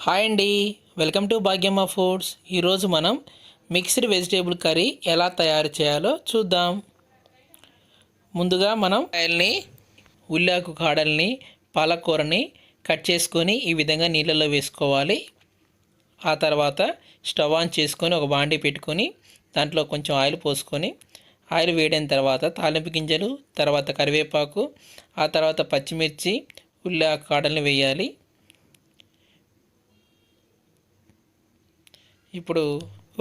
Hi అండి, welcome to Bhagyamma foods. ఈరోజు మనం మిక్స్డ్ వెజిటేబుల్ కర్రీ ఎలా తయారు చేయాలో చూద్దాం. ముందుగా మనం కాయల్ని, ఉల్లాకు కాడల్ని, పాలకూరని కట్ చేసుకొని ఈ విధంగా నీళ్ళల్లో వేసుకోవాలి. ఆ తర్వాత స్టవ్ ఆన్ చేసుకొని ఒక బాండీ పెట్టుకొని దాంట్లో కొంచెం ఆయిల్ పోసుకొని ఆయిల్ వేడిన తర్వాత తాలింపు గింజలు, తర్వాత కరివేపాకు, ఆ తర్వాత పచ్చిమిర్చి, ఉల్లాకు కాడల్ని వేయాలి. ఇప్పుడు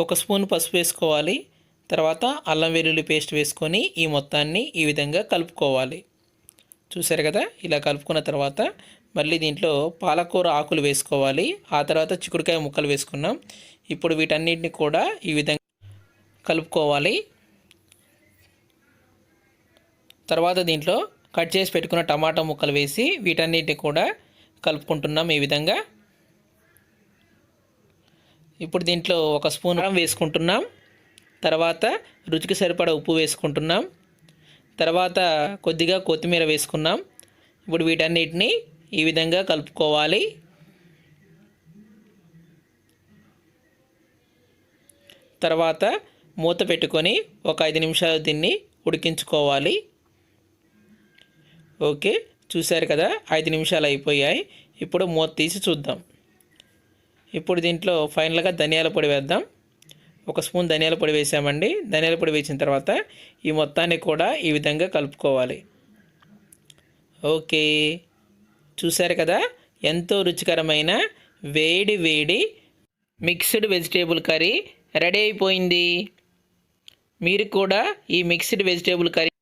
ఒక స్పూన్ పసుపు వేసుకోవాలి. తర్వాత అల్లం వెల్లుల్లి పేస్ట్ వేసుకొని ఈ మొత్తాన్ని ఈ విధంగా కలుపుకోవాలి. చూసారు కదా, ఇలా కలుపుకున్న తర్వాత మళ్ళీ దీంట్లో పాలకూర ఆకులు వేసుకోవాలి. ఆ తర్వాత చిక్కుడుకాయ ముక్కలు వేసుకున్నాం. ఇప్పుడు వీటన్నిటిని కూడా ఈ విధంగా కలుపుకోవాలి. తర్వాత దీంట్లో కట్ చేసి పెట్టుకున్న టమాటా ముక్కలు వేసి వీటన్నిటిని కూడా కలుపుకుంటున్నాం ఈ విధంగా. ఇప్పుడు దీంట్లో ఒక స్పూన్ కారం వేసుకుంటున్నాం. తర్వాత రుచికి సరిపడా ఉప్పు వేసుకుంటున్నాం. తర్వాత కొద్దిగా కొత్తిమీర వేసుకున్నాం. ఇప్పుడు వీటన్నిటిని ఈ విధంగా కలుపుకోవాలి. తర్వాత మూత పెట్టుకొని ఒక 5 నిమిషాలు దీన్ని ఉడికించుకోవాలి. ఓకే, చూశారు కదా, 5 నిమిషాలు అయిపోయాయి. ఇప్పుడు మూత తీసి చూద్దాం. ఇప్పుడు దీంట్లో ఫైనల్గా ధనియాల పొడి వేద్దాం. ఒక స్పూన్ ధనియాల పొడి వేసామండి. ధనియాల పొడి వేసిన తర్వాత ఈ మొత్తాన్ని కూడా ఈ విధంగా కలుపుకోవాలి. ఓకే, చూశారు కదా, ఎంతో రుచికరమైన వేడి వేడి మిక్స్డ్ వెజిటేబుల్ కర్రీ రెడీ అయిపోయింది. మీరు కూడా ఈ మిక్స్డ్ వెజిటేబుల్ కర్రీ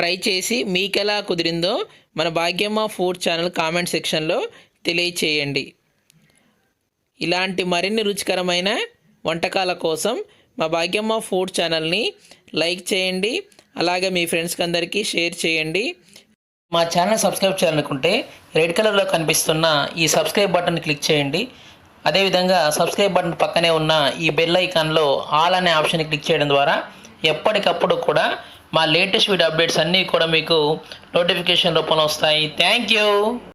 ట్రై చేసి మీకు ఎలా కుదిరిందో మన భాగ్యమ్మ ఫుడ్ ఛానల్ కామెంట్ సెక్షన్లో తెలియచేయండి. ఇలాంటి మరిన్ని రుచికరమైన వంటకాల కోసం మా భాగ్యమ్మ ఫుడ్ ఛానల్ని లైక్ చేయండి. అలాగే మీ ఫ్రెండ్స్కి అందరికీ షేర్ చేయండి. మా ఛానల్ సబ్స్క్రైబ్ చేయాలనుకుంటే రెడ్ కలర్లో కనిపిస్తున్న ఈ సబ్స్క్రైబ్ బటన్ క్లిక్ చేయండి. అదేవిధంగా సబ్స్క్రైబ్ బటన్ పక్కనే ఉన్న ఈ బెల్ ఐకాన్లో ఆల్ అనే ఆప్షన్ క్లిక్ చేయడం ద్వారా ఎప్పటికప్పుడు కూడా మా లేటెస్ట్ వీడియో అప్డేట్స్ అన్నీ కూడా మీకు నోటిఫికేషన్ రూపంలో వస్తాయి. Thank you.